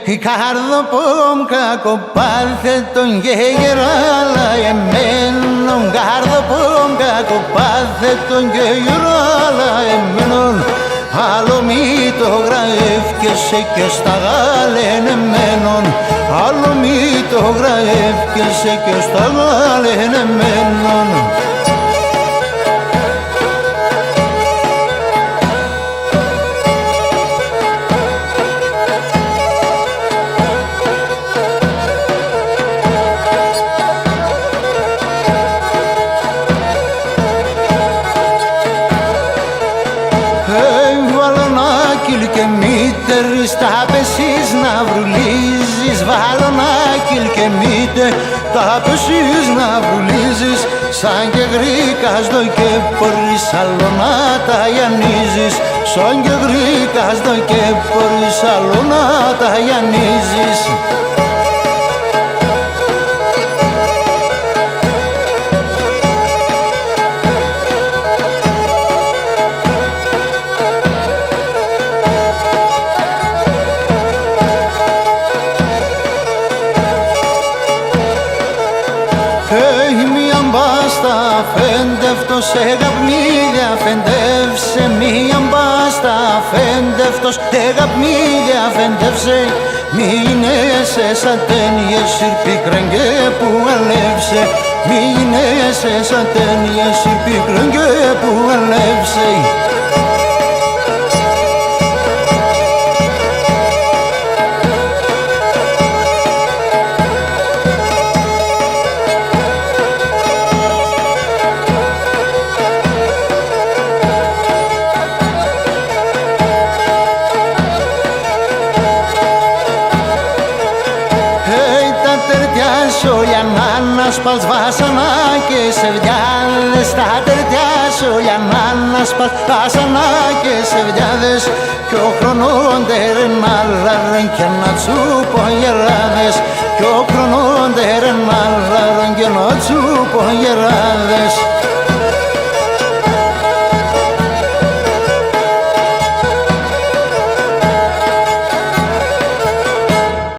Η καρδοπόμ κακοπάθε τον γεγεράλα εμένον. Καρδοπόμ κακοπάθε τον γεγεράλα εμένον. Άλλο μη το γραεύκεσαι και στα γάλεν εμένον. Άλλο μη το γραεύκεσαι και στα γάλεν εμένον. Και μήτερ στα πεσείς να βρουλίζεις. Βάλω να κυλ και μήτερ τα πεσείς να βρουλίζεις. Σαν και γρήκας δω και μπορείς άλλο να τα γιαννίζεις. Σαν και γρήκας δω και μπορείς άλλο να τα γιαννίζεις. Μία μπάστα φέντευτος εγαπνίδια φεντεύσε. Μία μπάστα φέντευτος εγαπνίδια φεντεύσε. Μη είναι σε σαν τένιες συρπίκραν και που αλεύσε. Μη είναι σε σαν τένιες συρπίκραν και που αλεύσε. Για να ανασπάς βάσανα και σεβιάδες. Τα τερτιά σου για να ανασπάς βάσανα και σεβιάδες. Κι ο χρονότερεν άλλαρεν και να τσούπω γεράδες. Κι ο χρονότερεν άλλαρεν και να τσούπω γεράδες.